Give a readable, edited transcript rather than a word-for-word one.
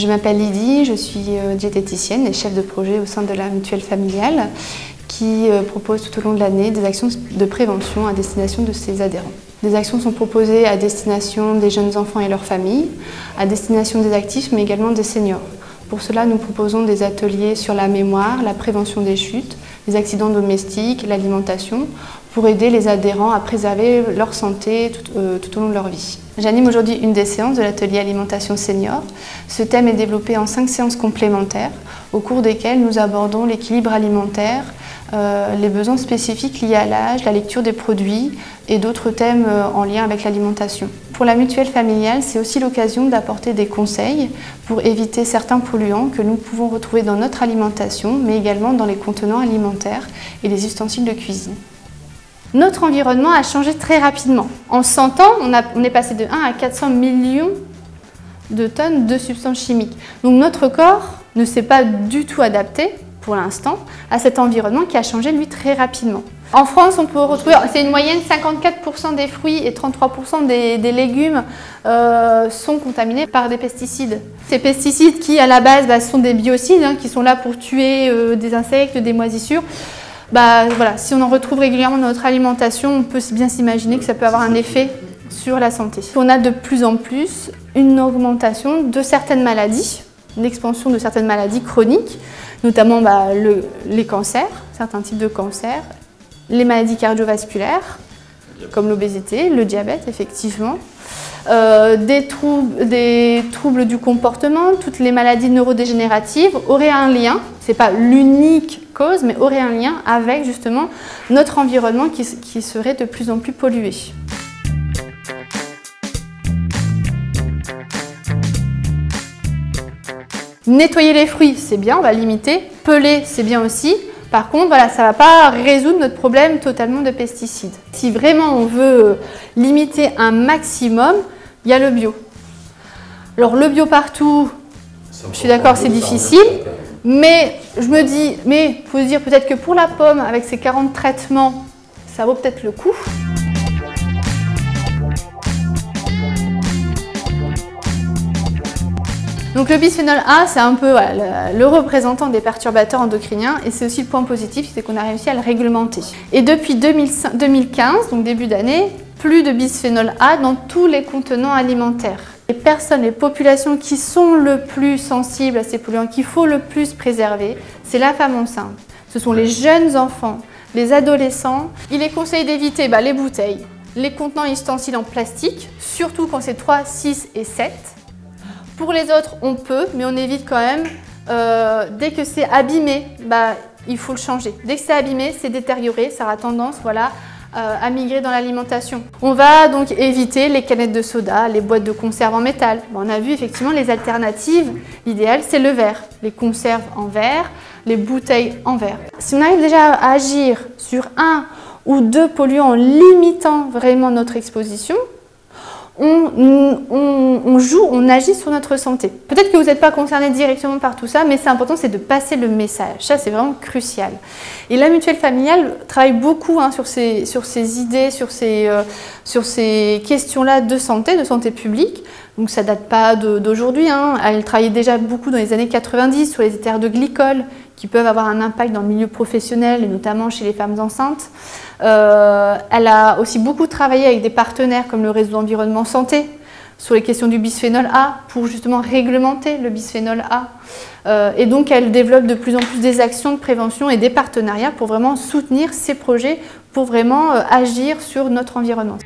Je m'appelle Lydie, je suis diététicienne et chef de projet au sein de la mutuelle familiale qui propose tout au long de l'année des actions de prévention à destination de ses adhérents. Des actions sont proposées à destination des jeunes enfants et leurs familles, à destination des actifs mais également des seniors. Pour cela, nous proposons des ateliers sur la mémoire, la prévention des chutes, les accidents domestiques, l'alimentation, pour aider les adhérents à préserver leur santé tout au long de leur vie. J'anime aujourd'hui une des séances de l'atelier alimentation senior. Ce thème est développé en 5 séances complémentaires, au cours desquelles nous abordons l'équilibre alimentaire, les besoins spécifiques liés à l'âge, la lecture des produits et d'autres thèmes en lien avec l'alimentation. Pour la mutuelle familiale, c'est aussi l'occasion d'apporter des conseils pour éviter certains polluants que nous pouvons retrouver dans notre alimentation, mais également dans les contenants alimentaires et les ustensiles de cuisine. Notre environnement a changé très rapidement. En 100 ans, on est passé de 1 à 400 millions de tonnes de substances chimiques. Donc notre corps ne s'est pas du tout adapté, pour l'instant, à cet environnement qui a changé, lui, très rapidement. En France, on peut retrouver, c'est une moyenne, 54% des fruits et 33% des légumes sont contaminés par des pesticides. Ces pesticides qui, à la base, sont des biocides, qui sont là pour tuer des insectes, des moisissures. Voilà, si on en retrouve régulièrement dans notre alimentation, on peut bien s'imaginer que ça peut avoir un effet sur la santé. On a de plus en plus une augmentation de certaines maladies, une expansion de certaines maladies chroniques, notamment les cancers, certains types de cancers, les maladies cardiovasculaires, comme l'obésité, le diabète, effectivement, des troubles du comportement, toutes les maladies neurodégénératives auraient un lien, ce n'est pas l'unique cause, mais auraient un lien avec justement notre environnement qui serait de plus en plus pollué. Nettoyer les fruits, c'est bien, on va limiter. Peler, c'est bien aussi. Par contre, voilà, ça ne va pas résoudre notre problème totalement de pesticides. Si vraiment on veut limiter un maximum, il y a le bio. Alors le bio partout, je suis d'accord, c'est difficile, mais je me dis, il faut se dire peut-être que pour la pomme, avec ses 40 traitements, ça vaut peut-être le coup. Donc le bisphénol A, c'est un peu le représentant des perturbateurs endocriniens et c'est aussi le point positif, c'est qu'on a réussi à le réglementer. Et depuis 2015, donc début d'année, plus de bisphénol A dans tous les contenants alimentaires. Les personnes, les populations qui sont le plus sensibles à ces polluants, qu'il faut le plus préserver, c'est la femme enceinte. Ce sont les jeunes enfants, les adolescents. Il est conseillé d'éviter les bouteilles, les contenants et ustensiles en plastique, surtout quand c'est 3, 6 et 7. Pour les autres, on peut, mais on évite quand même. Dès que c'est abîmé, il faut le changer. Dès que c'est abîmé, c'est détérioré, ça aura tendance à migrer dans l'alimentation. On va donc éviter les canettes de soda, les boîtes de conserve en métal. On a vu effectivement les alternatives. L'idéal, c'est le verre. Les conserves en verre, les bouteilles en verre. Si on arrive déjà à agir sur 1 ou 2 polluants en limitant vraiment notre exposition, on agit sur notre santé. Peut-être que vous n'êtes pas concerné directement par tout ça, mais c'est important, c'est de passer le message. Ça, c'est vraiment crucial. Et la mutuelle familiale travaille beaucoup sur ces idées, sur ces questions-là de santé publique. Donc ça ne date pas d'aujourd'hui. Elle travaillait déjà beaucoup dans les années 90 sur les éthers de glycol qui peuvent avoir un impact dans le milieu professionnel et notamment chez les femmes enceintes. Elle a aussi beaucoup travaillé avec des partenaires comme le réseau Environnement Santé sur les questions du bisphénol A pour justement réglementer le bisphénol A. Et donc elle développe de plus en plus des actions de prévention et des partenariats pour vraiment soutenir ces projets, pour vraiment agir sur notre environnement.